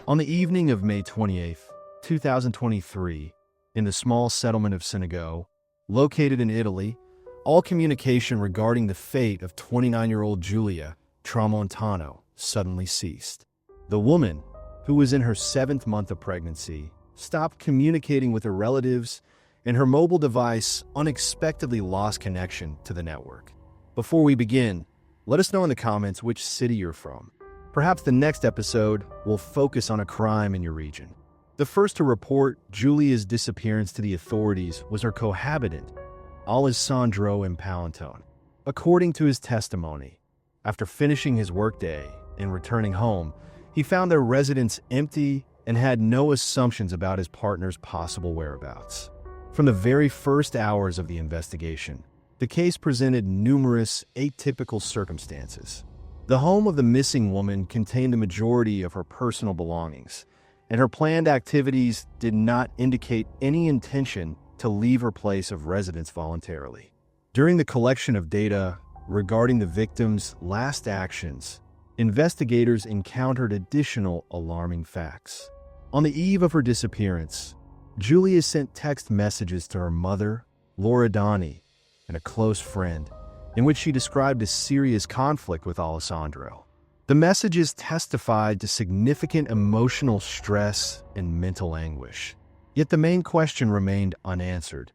On the evening of May 28, 2023, in the small settlement of Senago, located in Italy, all communication regarding the fate of 29-year-old Giulia Tramontano suddenly ceased. The woman, who was in her 7th month of pregnancy, stopped communicating with her relatives, and her mobile device unexpectedly lost connection to the network. Before we begin, let us know in the comments which city you're from. Perhaps the next episode will focus on a crime in your region. The first to report Giulia's disappearance to the authorities was her cohabitant, Alessandro Impalantone. According to his testimony, after finishing his workday and returning home, he found their residence empty and had no assumptions about his partner's possible whereabouts. From the very first hours of the investigation, the case presented numerous atypical circumstances. The home of the missing woman contained the majority of her personal belongings, and her planned activities did not indicate any intention to leave her place of residence voluntarily. During the collection of data regarding the victim's last actions, investigators encountered additional alarming facts. On the eve of her disappearance, Giulia sent text messages to her mother, Loredani, and a close friend, in which she described a serious conflict with Alessandro. The messages testified to significant emotional stress and mental anguish. Yet the main question remained unanswered.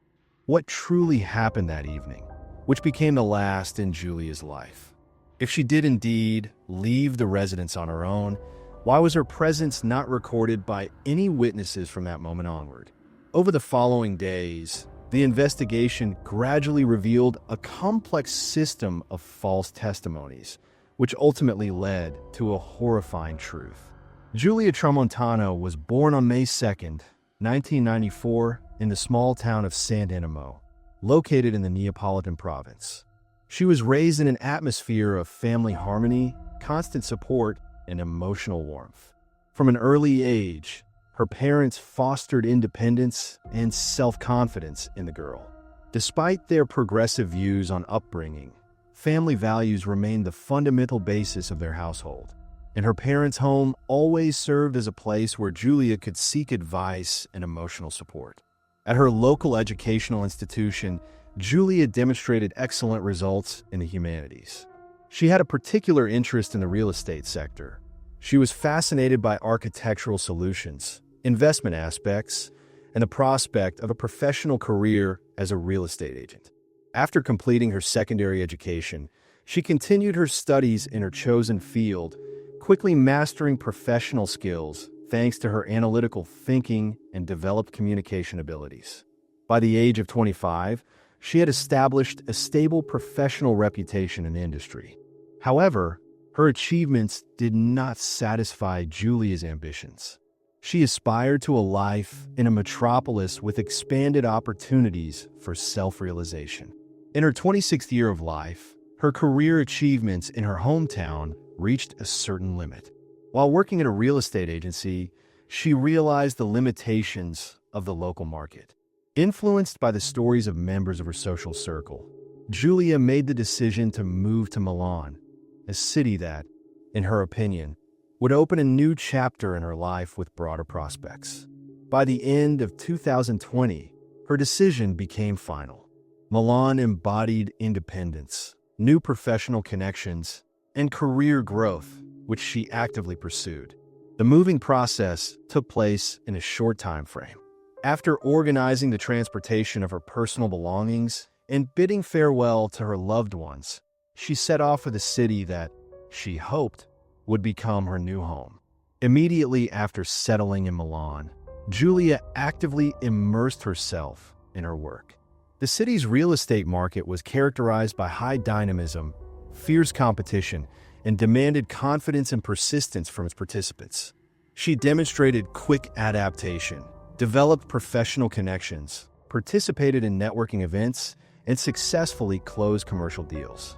What truly happened that evening, which became the last in Giulia's life? If she did indeed leave the residence on her own, why was her presence not recorded by any witnesses from that moment onward? Over the following days, the investigation gradually revealed a complex system of false testimonies, which ultimately led to a horrifying truth. Giulia Tramontano was born on May 2nd, 1994, in the small town of Sant'Animo, located in the Neapolitan province. She was raised in an atmosphere of family harmony, constant support, and emotional warmth. From an early age, her parents fostered independence and self-confidence in the girl. Despite their progressive views on upbringing, family values remained the fundamental basis of their household, and her parents' home always served as a place where Giulia could seek advice and emotional support. At her local educational institution, Giulia demonstrated excellent results in the humanities. She had a particular interest in the real estate sector. She was fascinated by architectural solutions, investment aspects, and the prospect of a professional career as a real estate agent. After completing her secondary education, she continued her studies in her chosen field, quickly mastering professional skills thanks to her analytical thinking and developed communication abilities. By the age of 25, she had established a stable professional reputation in the industry. However, her achievements did not satisfy Giulia's ambitions. She aspired to a life in a metropolis with expanded opportunities for self-realization. In her 26th year of life, her career achievements in her hometown reached a certain limit. While working at a real estate agency, she realized the limitations of the local market. Influenced by the stories of members of her social circle, Giulia made the decision to move to Milan, a city that, in her opinion, would open a new chapter in her life with broader prospects. By the end of 2020, her decision became final. Milan embodied independence, new professional connections, and career growth, which she actively pursued. The moving process took place in a short time frame. After organizing the transportation of her personal belongings and bidding farewell to her loved ones, she set off for the city that, she hoped, would become her new home. Immediately after settling in Milan, Giulia actively immersed herself in her work. The city's real estate market was characterized by high dynamism, fierce competition, and demanded confidence and persistence from its participants. She demonstrated quick adaptation, developed professional connections, participated in networking events, and successfully closed commercial deals.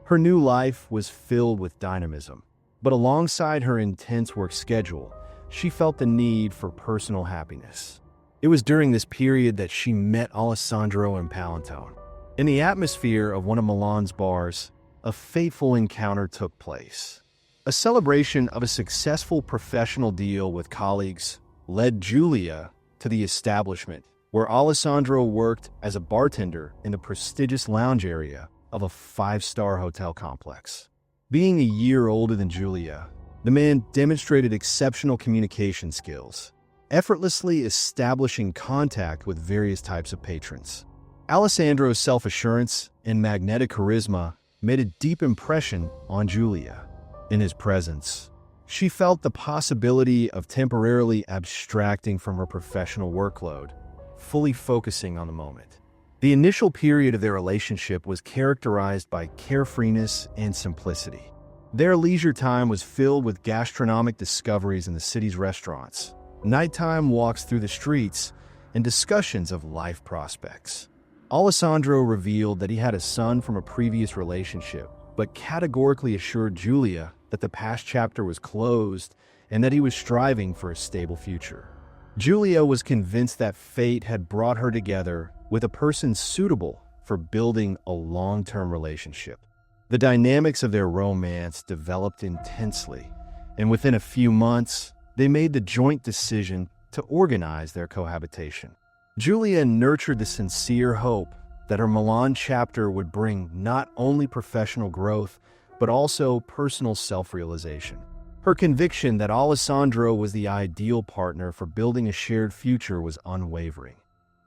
Her new life was filled with dynamism, but alongside her intense work schedule, she felt the need for personal happiness. It was during this period that she met Alessandro Impalantone. In the atmosphere of one of Milan's bars, a fateful encounter took place. A A celebration of a successful professional deal with colleagues led Giulia to the establishment, where Alessandro worked as a bartender in the prestigious lounge area of a five-star hotel complex. Being a year older than Giulia, the man demonstrated exceptional communication skills, effortlessly establishing contact with various types of patrons. Alessandro's self-assurance and magnetic charisma made a deep impression on Giulia. In his presence, she felt the possibility of temporarily abstracting from her professional workload, fully focusing on the moment. The initial period of their relationship was characterized by carefreeness and simplicity. Their leisure time was filled with gastronomic discoveries in the city's restaurants, nighttime walks through the streets, and discussions of life prospects. Alessandro revealed that he had a son from a previous relationship, but categorically assured Giulia that the past chapter was closed and that he was striving for a stable future. Giulia was convinced that fate had brought her together with a person suitable for building a long-term relationship. The dynamics of their romance developed intensely, and within a few months, they made the joint decision to organize their cohabitation. Giulia nurtured the sincere hope that her Milan chapter would bring not only professional growth, but also personal self-realization. Her conviction that Alessandro was the ideal partner for building a shared future was unwavering.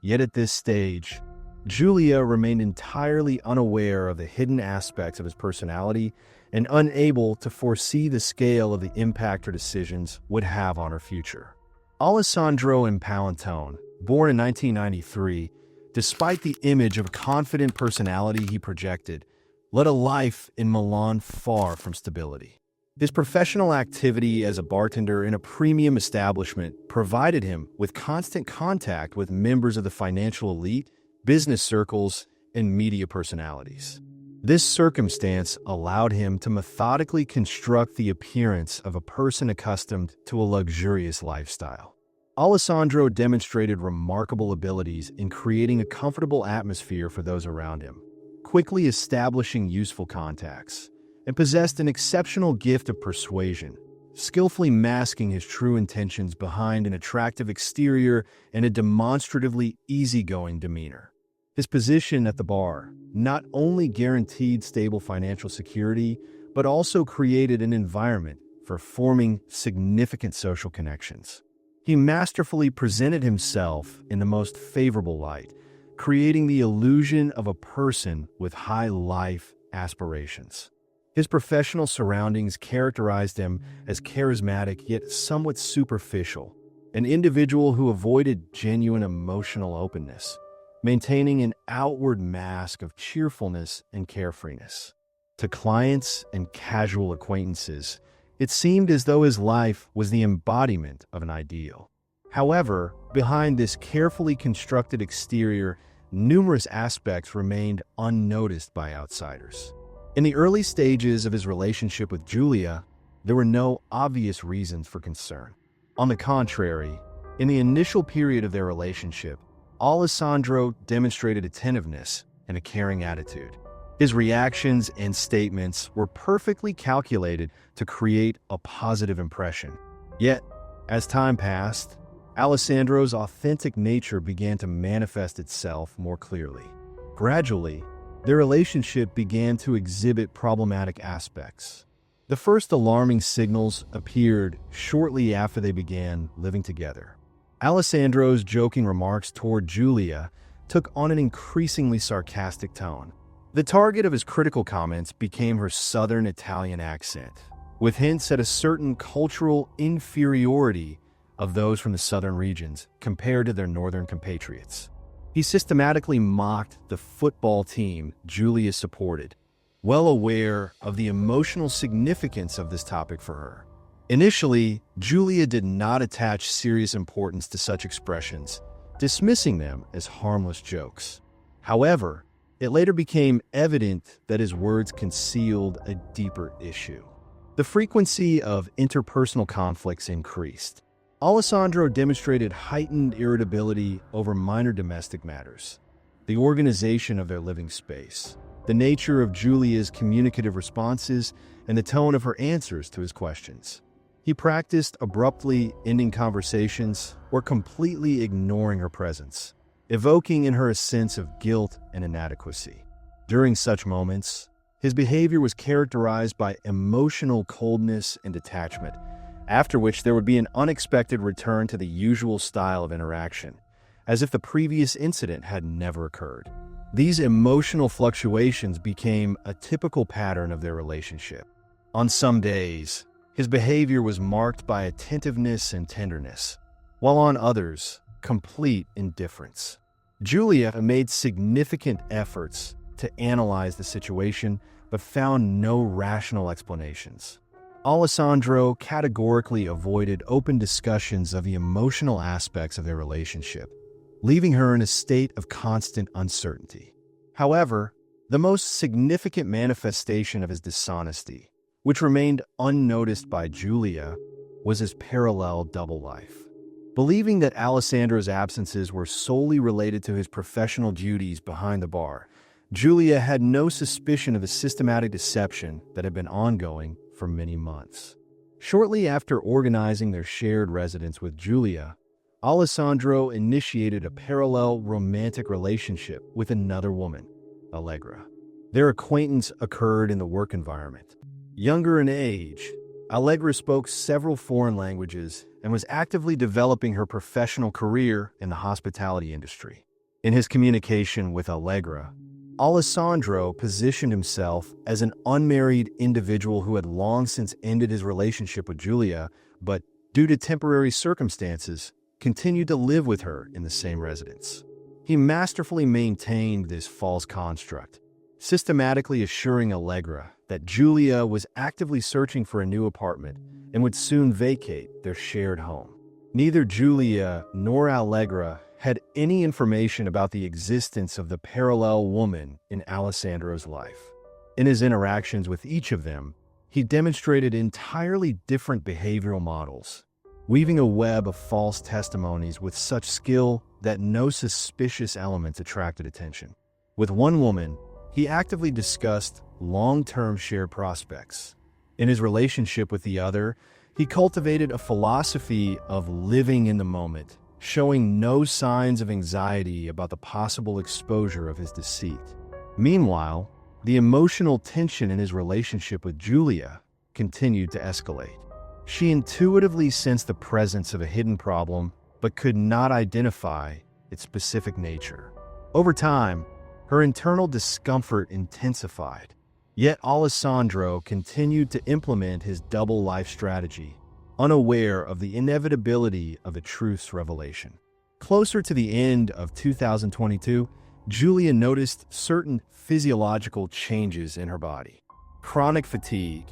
Yet at this stage, Giulia remained entirely unaware of the hidden aspects of his personality and unable to foresee the scale of the impact her decisions would have on her future. Alessandro Impalantone, born in 1993, despite the image of confident personality he projected, led a life in Milan far from stability. His professional activity as a bartender in a premium establishment provided him with constant contact with members of the financial elite, business circles, and media personalities. This circumstance allowed him to methodically construct the appearance of a person accustomed to a luxurious lifestyle. Alessandro demonstrated remarkable abilities in creating a comfortable atmosphere for those around him, quickly establishing useful contacts, and possessed an exceptional gift of persuasion, skillfully masking his true intentions behind an attractive exterior and a demonstratively easygoing demeanor. His position at the bar not only guaranteed stable financial security, but also created an environment for forming significant social connections. He masterfully presented himself in the most favorable light, creating the illusion of a person with high life aspirations. His professional surroundings characterized him as charismatic yet somewhat superficial, an individual who avoided genuine emotional openness, maintaining an outward mask of cheerfulness and carefreeness. To clients and casual acquaintances, it seemed as though his life was the embodiment of an ideal. However, behind this carefully constructed exterior, numerous aspects remained unnoticed by outsiders. In the early stages of his relationship with Giulia, there were no obvious reasons for concern. On the contrary, in the initial period of their relationship, Alessandro demonstrated attentiveness and a caring attitude. His reactions and statements were perfectly calculated to create a positive impression. Yet, as time passed, Alessandro's authentic nature began to manifest itself more clearly. Gradually, their relationship began to exhibit problematic aspects. The first alarming signals appeared shortly after they began living together. Alessandro's joking remarks toward Giulia took on an increasingly sarcastic tone. The target of his critical comments became her southern Italian accent, with hints at a certain cultural inferiority of those from the southern regions compared to their northern compatriots. He systematically mocked the football team Giulia supported, well aware of the emotional significance of this topic for her. Initially, Giulia did not attach serious importance to such expressions, dismissing them as harmless jokes. However, it later became evident that his words concealed a deeper issue. The frequency of interpersonal conflicts increased. Alessandro demonstrated heightened irritability over minor domestic matters, the organization of their living space, the nature of Giulia's communicative responses, and the tone of her answers to his questions. He practiced abruptly ending conversations or completely ignoring her presence, evoking in her a sense of guilt and inadequacy. During such moments, his behavior was characterized by emotional coldness and detachment, after which there would be an unexpected return to the usual style of interaction, as if the previous incident had never occurred. These emotional fluctuations became a typical pattern of their relationship. On some days, his behavior was marked by attentiveness and tenderness, while on others, complete indifference. Giulia made significant efforts to analyze the situation, but found no rational explanations. Alessandro categorically avoided open discussions of the emotional aspects of their relationship, leaving her in a state of constant uncertainty. However, the most significant manifestation of his dishonesty, which remained unnoticed by Giulia, was his parallel double life. Believing that Alessandro's absences were solely related to his professional duties behind the bar, Giulia had no suspicion of a systematic deception that had been ongoing for many months. Shortly after organizing their shared residence with Giulia, Alessandro initiated a parallel romantic relationship with another woman, Allegra. Their acquaintance occurred in the work environment. Younger in age, Allegra spoke several foreign languages and was actively developing her professional career in the hospitality industry. In his communication with Allegra, Alessandro positioned himself as an unmarried individual who had long since ended his relationship with Giulia, but due to temporary circumstances, continued to live with her in the same residence. He masterfully maintained this false construct, systematically assuring Allegra that Giulia was actively searching for a new apartment and would soon vacate their shared home. Neither Giulia nor Allegra had any information about the existence of the parallel woman in Alessandro's life. In his interactions with each of them, he demonstrated entirely different behavioral models, weaving a web of false testimonies with such skill that no suspicious elements attracted attention. With one woman, he actively discussed long-term shared prospects. In his relationship with the other, he cultivated a philosophy of living in the moment, showing no signs of anxiety about the possible exposure of his deceit. Meanwhile, the emotional tension in his relationship with Giulia continued to escalate. She intuitively sensed the presence of a hidden problem, but could not identify its specific nature. Over time, her internal discomfort intensified. Yet Alessandro continued to implement his double life strategy, unaware of the inevitability of a truth's revelation. Closer to the end of 2022, Giulia noticed certain physiological changes in her body. Chronic fatigue,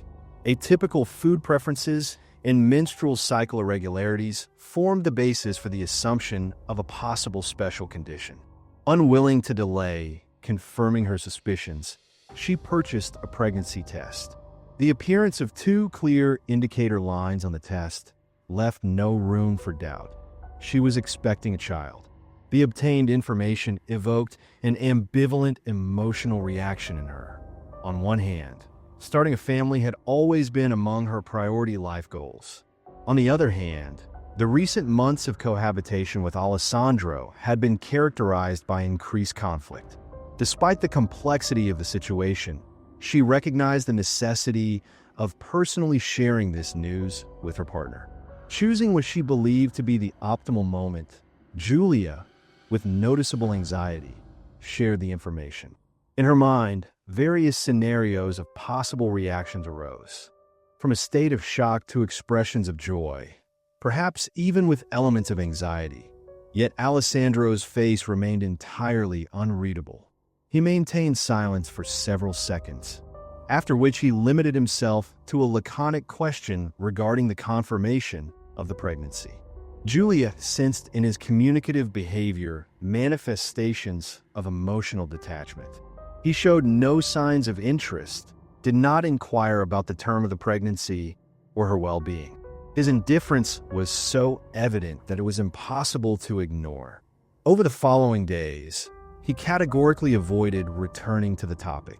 atypical food preferences, and menstrual cycle irregularities formed the basis for the assumption of a possible special condition. Unwilling to delay confirming her suspicions, she purchased a pregnancy test. The appearance of two clear indicator lines on the test left no room for doubt. She was expecting a child. The obtained information evoked an ambivalent emotional reaction in her. On one hand, starting a family had always been among her priority life goals. On the other hand, the recent months of cohabitation with Alessandro had been characterized by increased conflict. Despite the complexity of the situation, she recognized the necessity of personally sharing this news with her partner. Choosing what she believed to be the optimal moment, Giulia, with noticeable anxiety, shared the information. In her mind, various scenarios of possible reactions arose, from a state of shock to expressions of joy, perhaps even with elements of anxiety. Yet Alessandro's face remained entirely unreadable. He maintained silence for several seconds, after which he limited himself to a laconic question regarding the confirmation of the pregnancy. Giulia sensed in his communicative behavior manifestations of emotional detachment. He showed no signs of interest, did not inquire about the term of the pregnancy or her well-being. His indifference was so evident that it was impossible to ignore. Over the following days, he categorically avoided returning to the topic.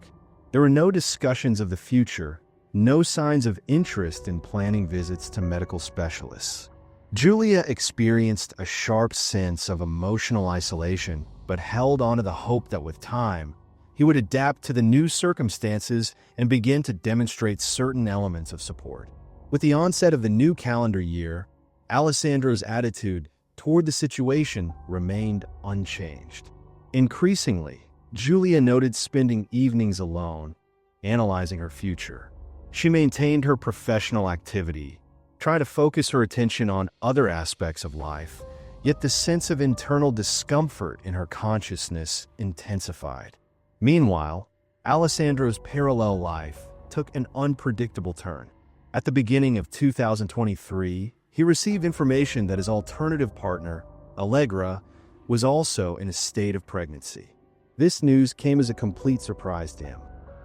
There were no discussions of the future, no signs of interest in planning visits to medical specialists. Giulia experienced a sharp sense of emotional isolation, but held on to the hope that with time, he would adapt to the new circumstances and begin to demonstrate certain elements of support. With the onset of the new calendar year, Alessandro's attitude toward the situation remained unchanged. Increasingly, Giulia noted spending evenings alone, analyzing her future. She maintained her professional activity, trying to focus her attention on other aspects of life, yet the sense of internal discomfort in her consciousness intensified. Meanwhile, Alessandro's parallel life took an unpredictable turn. At the beginning of 2023, he received information that his alternative partner, Allegra, was also in a state of pregnancy. This news came as a complete surprise to him.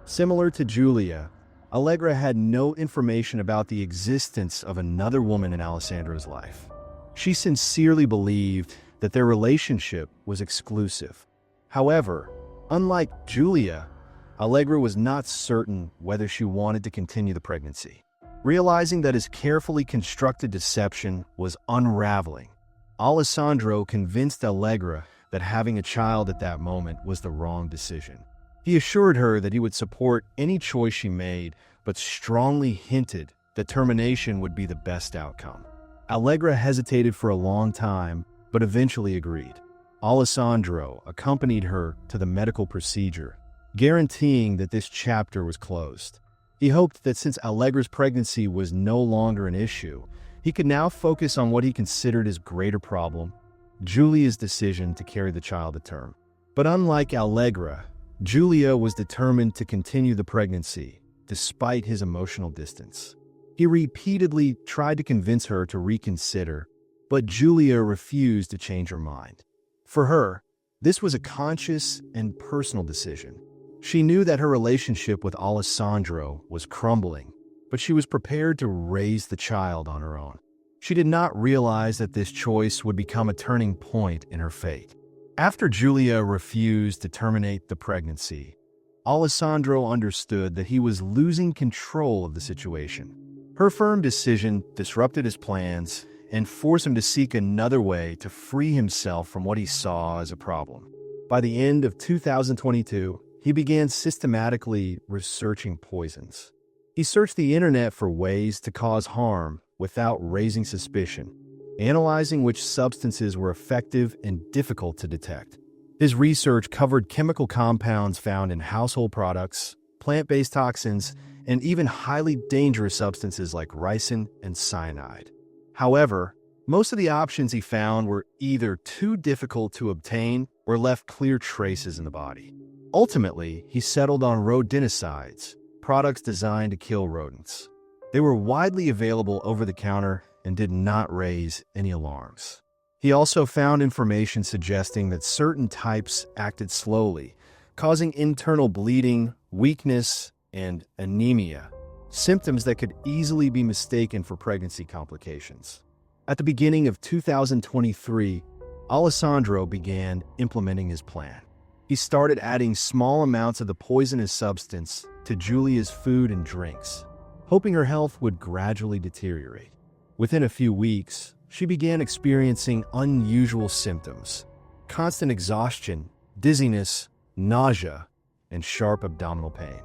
Similar to Giulia, Allegra had no information about the existence of another woman in Alessandro's life. She sincerely believed that their relationship was exclusive. However, unlike Giulia, Allegra was not certain whether she wanted to continue the pregnancy. Realizing that his carefully constructed deception was unraveling, Alessandro convinced Allegra that having a child at that moment was the wrong decision. He assured her that he would support any choice she made, but strongly hinted that termination would be the best outcome. Allegra hesitated for a long time, but eventually agreed. Alessandro accompanied her to the medical procedure, guaranteeing that this chapter was closed. He hoped that since Allegra's pregnancy was no longer an issue, he could now focus on what he considered his greater problem, Giulia's decision to carry the child to term. But unlike Allegra, Giulia was determined to continue the pregnancy, despite his emotional distance. He repeatedly tried to convince her to reconsider, but Giulia refused to change her mind. For her, this was a conscious and personal decision. She knew that her relationship with Alessandro was crumbling, but she was prepared to raise the child on her own. She did not realize that this choice would become a turning point in her fate. After Giulia refused to terminate the pregnancy, Alessandro understood that he was losing control of the situation. Her firm decision disrupted his plans and forced him to seek another way to free himself from what he saw as a problem. By the end of 2022, he began systematically researching poisons. He searched the internet for ways to cause harm without raising suspicion, analyzing which substances were effective and difficult to detect. His research covered chemical compounds found in household products, plant-based toxins, and even highly dangerous substances like ricin and cyanide. However, most of the options he found were either too difficult to obtain or left clear traces in the body. Ultimately, he settled on rodenticides, products designed to kill rodents. They were widely available over the counter and did not raise any alarms. He also found information suggesting that certain types acted slowly, causing internal bleeding, weakness, and anemia, symptoms that could easily be mistaken for pregnancy complications. At the beginning of 2023, Alessandro began implementing his plan. He started adding small amounts of the poisonous substance to Giulia's food and drinks, hoping her health would gradually deteriorate. Within a few weeks, she began experiencing unusual symptoms: constant exhaustion, dizziness, nausea, and sharp abdominal pain.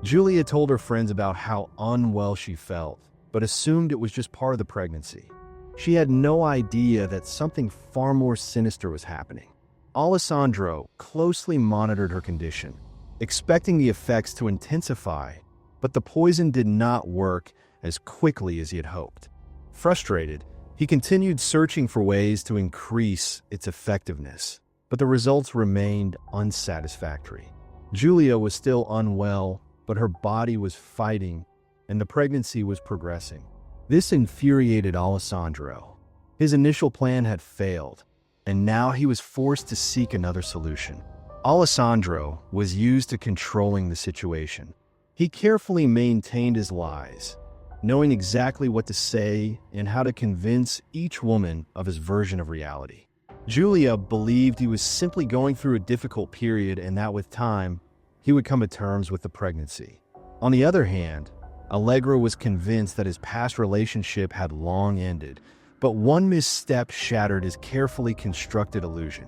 Giulia told her friends about how unwell she felt, but assumed it was just part of the pregnancy. She had no idea that something far more sinister was happening. Alessandro closely monitored her condition, expecting the effects to intensify, but the poison did not work as quickly as he had hoped. Frustrated, he continued searching for ways to increase its effectiveness, but the results remained unsatisfactory. Giulia was still unwell, but her body was fighting, and the pregnancy was progressing. This infuriated Alessandro. His initial plan had failed, and now he was forced to seek another solution. Alessandro was used to controlling the situation. He carefully maintained his lies, knowing exactly what to say and how to convince each woman of his version of reality. Giulia believed he was simply going through a difficult period and that with time, he would come to terms with the pregnancy. On the other hand, Allegra was convinced that his past relationship had long ended, but one misstep shattered his carefully constructed illusion.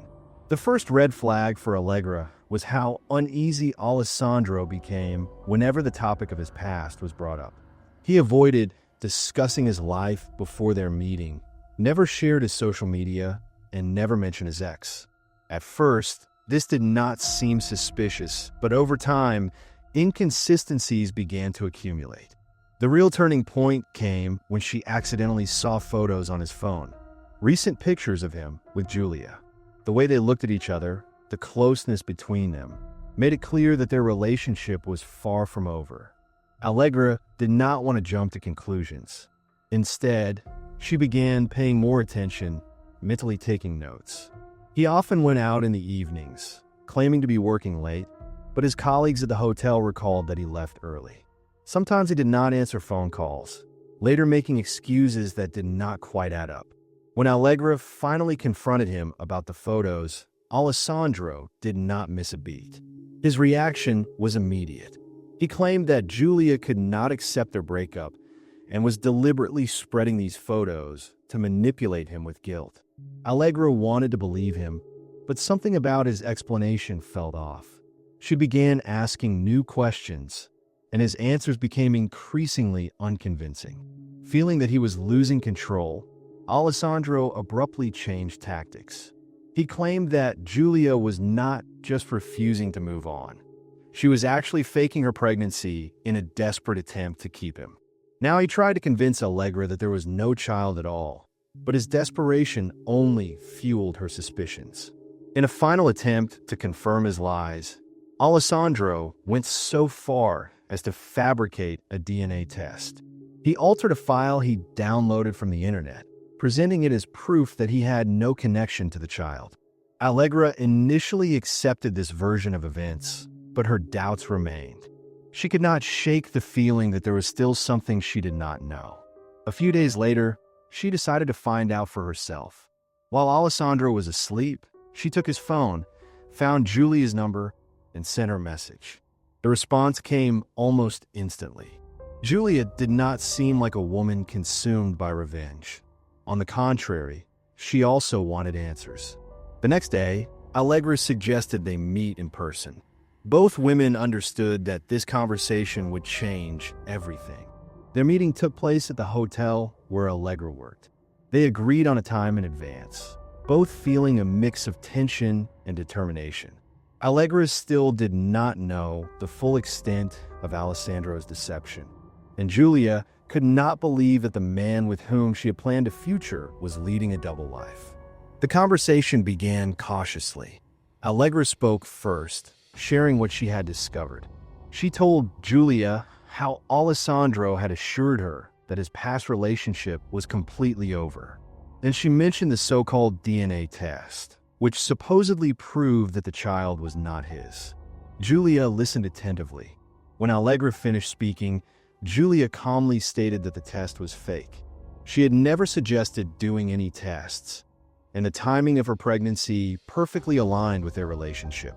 The first red flag for Allegra was how uneasy Alessandro became whenever the topic of his past was brought up. He avoided discussing his life before their meeting, never shared his social media, and never mentioned his ex. At first, this did not seem suspicious, but over time, inconsistencies began to accumulate. The real turning point came when she accidentally saw photos on his phone, recent pictures of him with Giulia. The way they looked at each other, the closeness between them, made it clear that their relationship was far from over. Allegra did not want to jump to conclusions. Instead, she began paying more attention, mentally taking notes. He often went out in the evenings, claiming to be working late, but his colleagues at the hotel recalled that he left early. Sometimes he did not answer phone calls, later making excuses that did not quite add up. When Allegra finally confronted him about the photos, Alessandro did not miss a beat. His reaction was immediate. He claimed that Giulia could not accept their breakup and was deliberately spreading these photos to manipulate him with guilt. Allegra wanted to believe him, but something about his explanation felt off. She began asking new questions, and his answers became increasingly unconvincing. Feeling that he was losing control, Alessandro abruptly changed tactics. He claimed that Giulia was not just refusing to move on. She was actually faking her pregnancy in a desperate attempt to keep him. Now he tried to convince Allegra that there was no child at all, but his desperation only fueled her suspicions. In a final attempt to confirm his lies, Alessandro went so far as to fabricate a DNA test. He altered a file he downloaded from the internet, presenting it as proof that he had no connection to the child. Allegra initially accepted this version of events, but her doubts remained. She could not shake the feeling that there was still something she did not know. A few days later, she decided to find out for herself. While Alessandro was asleep, she took his phone, found Giulia's number, and sent her a message. The response came almost instantly. Giulia did not seem like a woman consumed by revenge. On the contrary, she also wanted answers. The next day, Allegra suggested they meet in person. Both women understood that this conversation would change everything. Their meeting took place at the hotel where Allegra worked. They agreed on a time in advance, both feeling a mix of tension and determination. Allegra still did not know the full extent of Alessandro's deception, and Giulia could not believe that the man with whom she had planned a future was leading a double life. The conversation began cautiously. Allegra spoke first, sharing what she had discovered. She told Giulia how Alessandro had assured her that his past relationship was completely over. Then she mentioned the so-called DNA test, which supposedly proved that the child was not his. Giulia listened attentively. When Allegra finished speaking, Giulia calmly stated that the test was fake. She had never suggested doing any tests, and the timing of her pregnancy perfectly aligned with their relationship.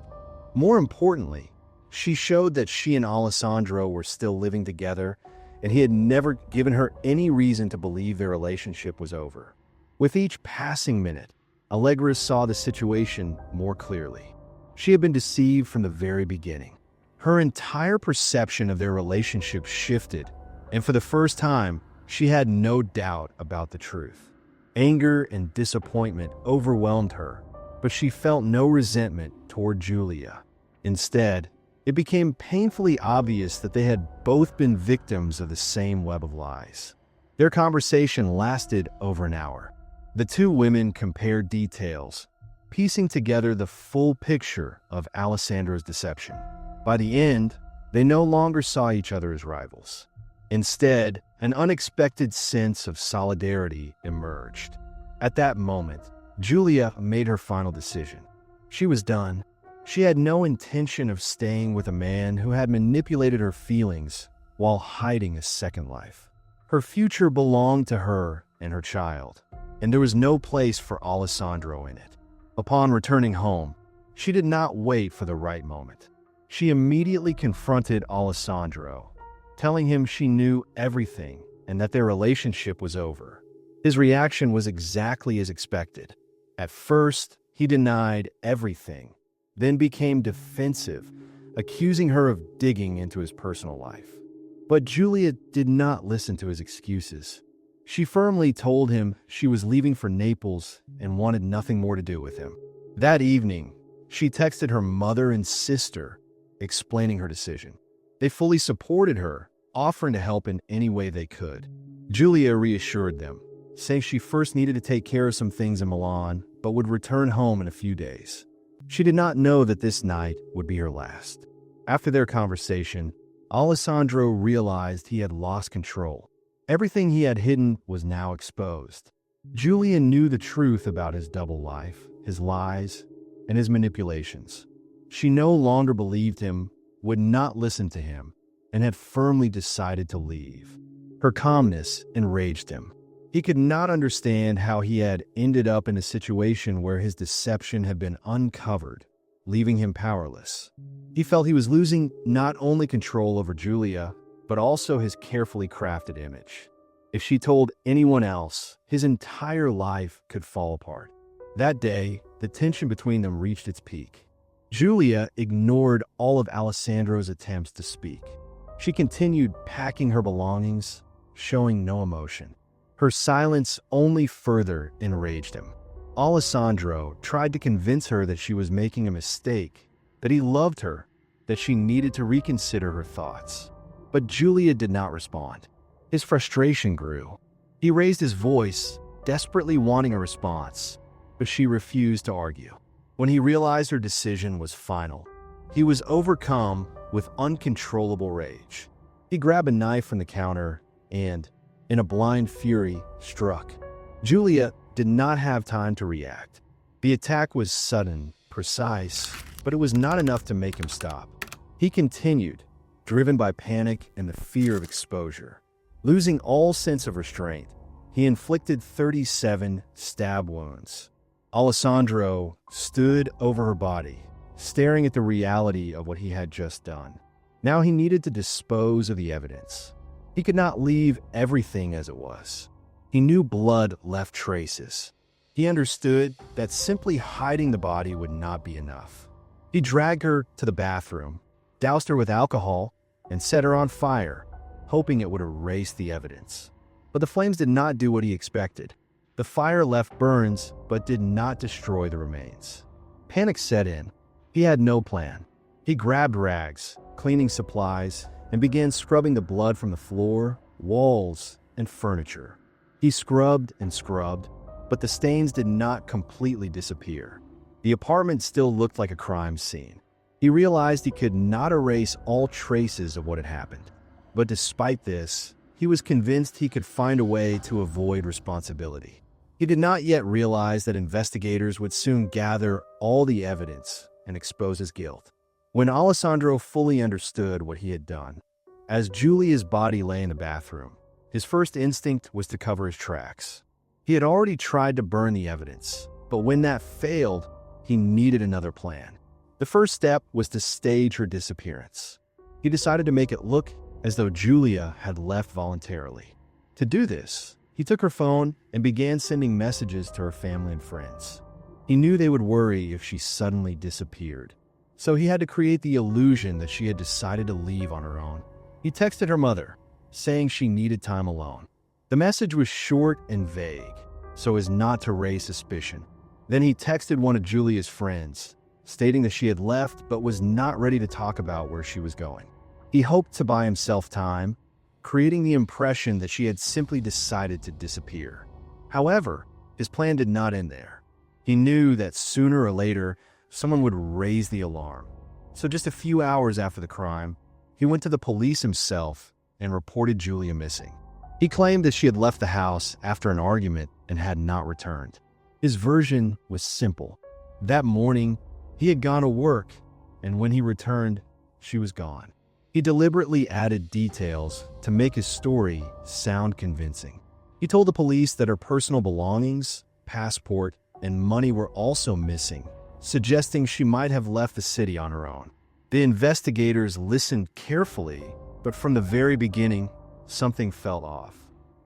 More importantly, she showed that she and Alessandro were still living together, and he had never given her any reason to believe their relationship was over. With each passing minute, Allegra saw the situation more clearly. She had been deceived from the very beginning. Her entire perception of their relationship shifted, and for the first time, she had no doubt about the truth. Anger and disappointment overwhelmed her, but she felt no resentment toward Giulia. Instead, it became painfully obvious that they had both been victims of the same web of lies. Their conversation lasted over an hour. The two women compared details, piecing together the full picture of Alessandro's deception. By the end, they no longer saw each other as rivals. Instead, an unexpected sense of solidarity emerged. At that moment, Giulia made her final decision. She was done. She had no intention of staying with a man who had manipulated her feelings while hiding a second life. Her future belonged to her and her child, and there was no place for Alessandro in it. Upon returning home, she did not wait for the right moment. She immediately confronted Alessandro, telling him she knew everything and that their relationship was over. His reaction was exactly as expected. At first, he denied everything, then became defensive, accusing her of digging into his personal life. But Giulia did not listen to his excuses. She firmly told him she was leaving for Naples and wanted nothing more to do with him. That evening, she texted her mother and sister, explaining her decision. They fully supported her, offering to help in any way they could. Giulia reassured them, saying she first needed to take care of some things in Milan, but would return home in a few days. She did not know that this night would be her last. After their conversation, Alessandro realized he had lost control. Everything he had hidden was now exposed. Giulia knew the truth about his double life, his lies, and his manipulations. She no longer believed him, would not listen to him, and had firmly decided to leave. Her calmness enraged him. He could not understand how he had ended up in a situation where his deception had been uncovered, leaving him powerless. He felt he was losing not only control over Giulia, but also his carefully crafted image. If she told anyone else, his entire life could fall apart. That day, the tension between them reached its peak. Giulia ignored all of Alessandro's attempts to speak. She continued packing her belongings, showing no emotion. Her silence only further enraged him. Alessandro tried to convince her that she was making a mistake, that he loved her, that she needed to reconsider her thoughts. But Giulia did not respond. His frustration grew. He raised his voice, desperately wanting a response, but she refused to argue. When he realized her decision was final, he was overcome with uncontrollable rage. He grabbed a knife from the counter and, in a blind fury, struck. Giulia did not have time to react. The attack was sudden, precise, but it was not enough to make him stop. He continued, driven by panic and the fear of exposure. Losing all sense of restraint, he inflicted 37 stab wounds. Alessandro stood over her body, staring at the reality of what he had just done. Now he needed to dispose of the evidence. He could not leave everything as it was. He knew blood left traces. He understood that simply hiding the body would not be enough. He dragged her to the bathroom, doused her with alcohol, and set her on fire, hoping it would erase the evidence. But the flames did not do what he expected. The fire left burns, but did not destroy the remains. Panic set in. He had no plan. He grabbed rags, cleaning supplies, and began scrubbing the blood from the floor, walls, and furniture. He scrubbed and scrubbed, but the stains did not completely disappear. The apartment still looked like a crime scene. He realized he could not erase all traces of what had happened. But despite this, he was convinced he could find a way to avoid responsibility. He did not yet realize that investigators would soon gather all the evidence and expose his guilt. When Alessandro fully understood what he had done, as Giulia's body lay in the bathroom, his first instinct was to cover his tracks. He had already tried to burn the evidence, but when that failed, he needed another plan. The first step was to stage her disappearance. He decided to make it look as though Giulia had left voluntarily. To do this, he took her phone and began sending messages to her family and friends. He knew they would worry if she suddenly disappeared, so he had to create the illusion that she had decided to leave on her own. He texted her mother, saying she needed time alone. The message was short and vague, so as not to raise suspicion. Then he texted one of Giulia's friends, stating that she had left but was not ready to talk about where she was going. He hoped to buy himself time, creating the impression that she had simply decided to disappear. However, his plan did not end there. He knew that sooner or later, someone would raise the alarm. So just a few hours after the crime, he went to the police himself and reported Giulia missing. He claimed that she had left the house after an argument and had not returned. His version was simple. That morning, he had gone to work, and when he returned, she was gone. He deliberately added details to make his story sound convincing. He told the police that her personal belongings, passport, and money were also missing, suggesting she might have left the city on her own. The investigators listened carefully, but from the very beginning, something felt off.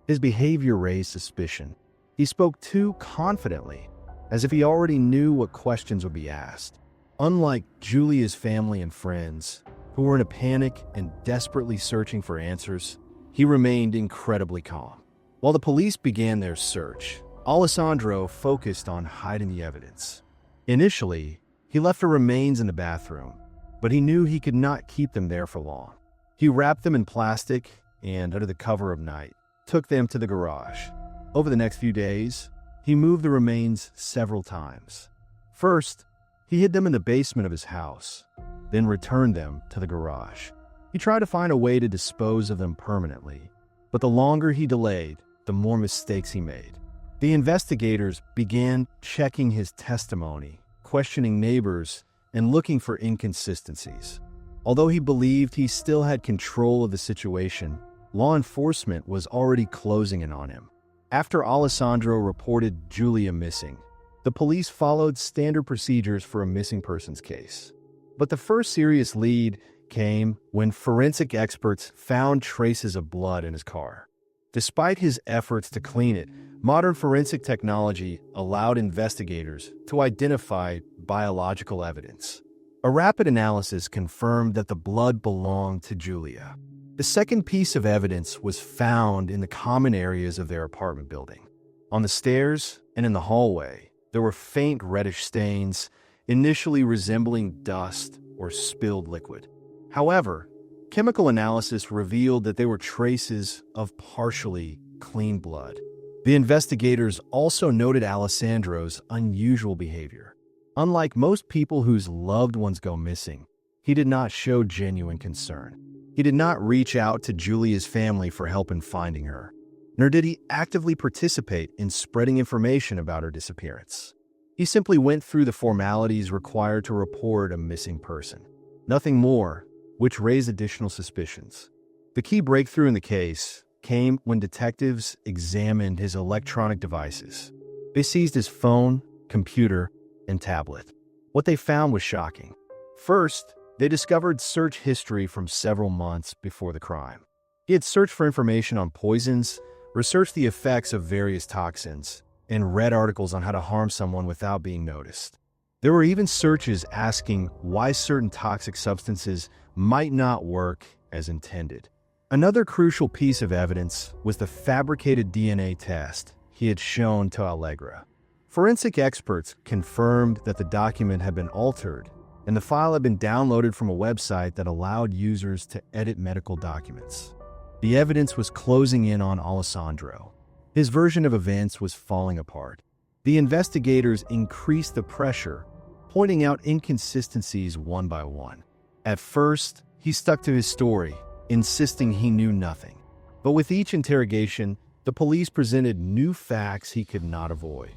His behavior raised suspicion. He spoke too confidently, as if he already knew what questions would be asked. Unlike Giulia's family and friends, who were in a panic and desperately searching for answers, he remained incredibly calm. While the police began their search, Alessandro focused on hiding the evidence. Initially, he left her remains in the bathroom, but he knew he could not keep them there for long. He wrapped them in plastic and, under the cover of night, took them to the garage. Over the next few days, he moved the remains several times. First, he hid them in the basement of his house, then returned them to the garage. He tried to find a way to dispose of them permanently, but the longer he delayed, the more mistakes he made. The investigators began checking his testimony, questioning neighbors, and looking for inconsistencies. Although he believed he still had control of the situation, law enforcement was already closing in on him. After Alessandro reported Giulia missing, the police followed standard procedures for a missing persons case. But the first serious lead came when forensic experts found traces of blood in his car. Despite his efforts to clean it, modern forensic technology allowed investigators to identify biological evidence. A rapid analysis confirmed that the blood belonged to Giulia. The second piece of evidence was found in the common areas of their apartment building. On the stairs and in the hallway, there were faint reddish stains, initially resembling dust or spilled liquid. However, chemical analysis revealed that they were traces of partially clean blood. The investigators also noted Alessandro's unusual behavior. Unlike most people whose loved ones go missing, he did not show genuine concern. He did not reach out to Giulia's family for help in finding her, nor did he actively participate in spreading information about her disappearance. He simply went through the formalities required to report a missing person. Nothing more, which raised additional suspicions. The key breakthrough in the case came when detectives examined his electronic devices. They seized his phone, computer, and tablet. What they found was shocking. First, they discovered search history from several months before the crime. He had searched for information on poisons, researched the effects of various toxins, and read articles on how to harm someone without being noticed. There were even searches asking why certain toxic substances might not work as intended. Another crucial piece of evidence was the fabricated DNA test he had shown to Allegra. Forensic experts confirmed that the document had been altered, and the file had been downloaded from a website that allowed users to edit medical documents. The evidence was closing in on Alessandro. His version of events was falling apart. The investigators increased the pressure, pointing out inconsistencies one by one. At first, he stuck to his story, insisting he knew nothing. But with each interrogation, the police presented new facts he could not avoid.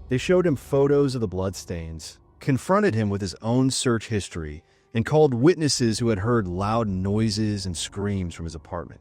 They showed him photos of the bloodstains, confronted him with his own search history, and called witnesses who had heard loud noises and screams from his apartment.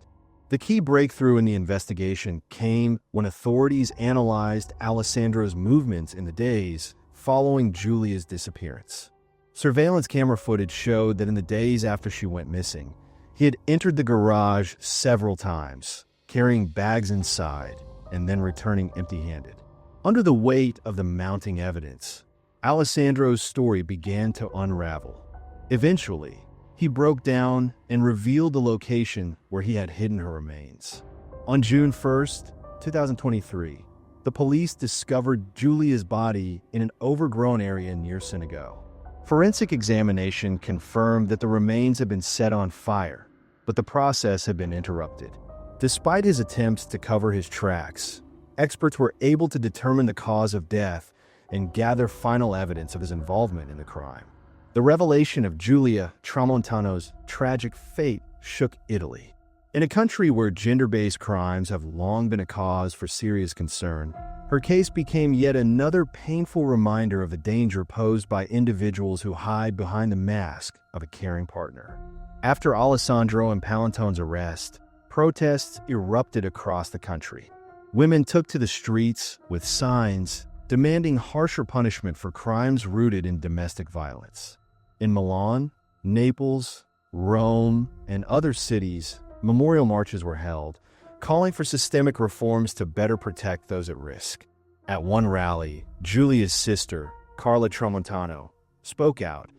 The key breakthrough in the investigation came when authorities analyzed Alessandro's movements in the days following Giulia's disappearance. Surveillance camera footage showed that in the days after she went missing, he had entered the garage several times, carrying bags inside, and then returning empty-handed. Under the weight of the mounting evidence, Alessandro's story began to unravel. Eventually, he broke down and revealed the location where he had hidden her remains. On June 1st, 2023, the police discovered Giulia's body in an overgrown area near Senago. Forensic examination confirmed that the remains had been set on fire, but the process had been interrupted. Despite his attempts to cover his tracks, experts were able to determine the cause of death and gather final evidence of his involvement in the crime. The revelation of Giulia Tramontano's tragic fate shook Italy. In a country where gender-based crimes have long been a cause for serious concern, her case became yet another painful reminder of the danger posed by individuals who hide behind the mask of a caring partner. After Alessandro Impalantone's arrest, protests erupted across the country. Women took to the streets with signs demanding harsher punishment for crimes rooted in domestic violence. In Milan, Naples, Rome, and other cities, memorial marches were held, calling for systemic reforms to better protect those at risk. At one rally, Giulia's sister, Giulia Tramontano, spoke out,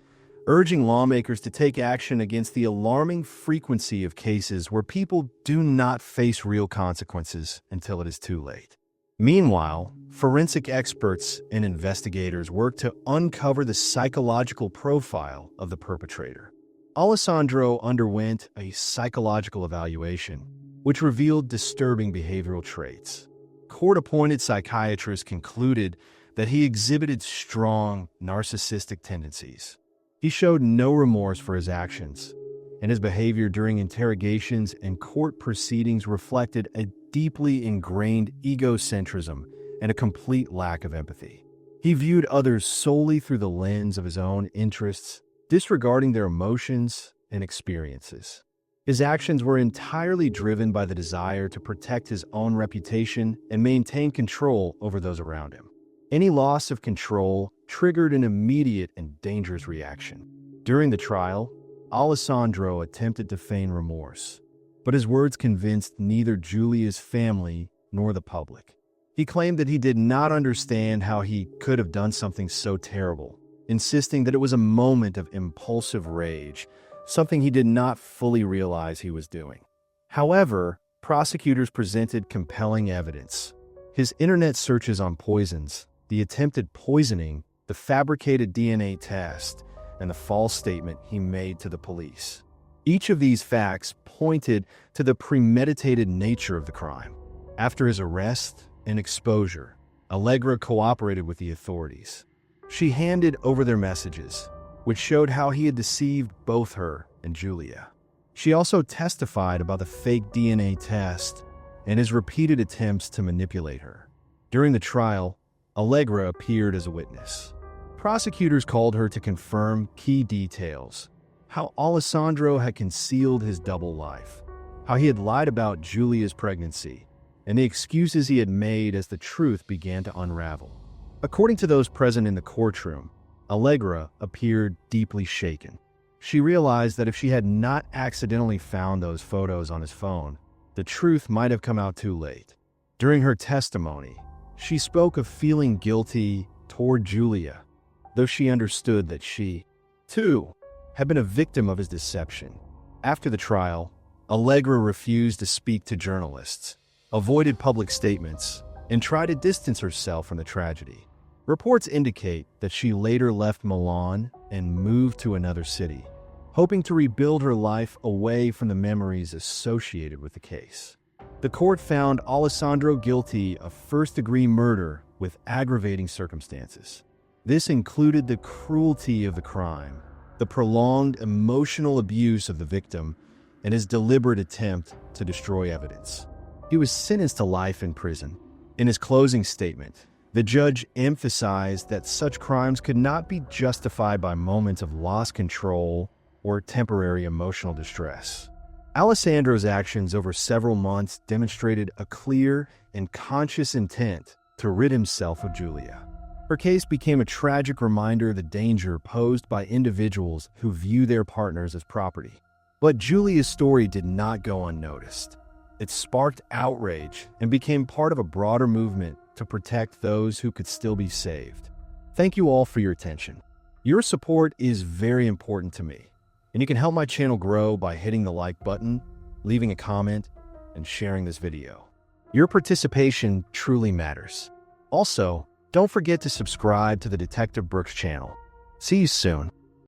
urging lawmakers to take action against the alarming frequency of cases where people do not face real consequences until it is too late. Meanwhile, forensic experts and investigators work to uncover the psychological profile of the perpetrator. Alessandro underwent a psychological evaluation, which revealed disturbing behavioral traits. Court-appointed psychiatrists concluded that he exhibited strong narcissistic tendencies. He showed no remorse for his actions, and his behavior during interrogations and court proceedings reflected a deeply ingrained egocentrism and a complete lack of empathy. He viewed others solely through the lens of his own interests, disregarding their emotions and experiences. His actions were entirely driven by the desire to protect his own reputation and maintain control over those around him. Any loss of control triggered an immediate and dangerous reaction. During the trial, Alessandro attempted to feign remorse, but his words convinced neither Giulia's family nor the public. He claimed that he did not understand how he could have done something so terrible, insisting that it was a moment of impulsive rage, something he did not fully realize he was doing. However, prosecutors presented compelling evidence. His internet searches on poisons, the attempted poisoning, the fabricated DNA test, and the false statement he made to the police. Each of these facts pointed to the premeditated nature of the crime. After his arrest and exposure, Allegra cooperated with the authorities. She handed over their messages, which showed how he had deceived both her and Giulia. She also testified about the fake DNA test and his repeated attempts to manipulate her. During the trial, Allegra appeared as a witness. Prosecutors called her to confirm key details: how Alessandro had concealed his double life, how he had lied about Giulia's pregnancy, and the excuses he had made as the truth began to unravel. According to those present in the courtroom, Allegra appeared deeply shaken. She realized that if she had not accidentally found those photos on his phone, the truth might have come out too late. During her testimony, she spoke of feeling guilty toward Giulia, though she understood that she, too, had been a victim of his deception. After the trial, Allegra refused to speak to journalists, avoided public statements, and tried to distance herself from the tragedy. Reports indicate that she later left Milan and moved to another city, hoping to rebuild her life away from the memories associated with the case. The court found Alessandro guilty of first-degree murder with aggravating circumstances. This included the cruelty of the crime, the prolonged emotional abuse of the victim, and his deliberate attempt to destroy evidence. He was sentenced to life in prison. In his closing statement, the judge emphasized that such crimes could not be justified by moments of lost control or temporary emotional distress. Alessandro's actions over several months demonstrated a clear and conscious intent to rid himself of Giulia. Her case became a tragic reminder of the danger posed by individuals who view their partners as property. But Giulia's story did not go unnoticed. It sparked outrage and became part of a broader movement to protect those who could still be saved. Thank you all for your attention. Your support is very important to me, and you can help my channel grow by hitting the like button, leaving a comment, and sharing this video. Your participation truly matters. Also, don't forget to subscribe to the Detective Brooks channel. See you soon.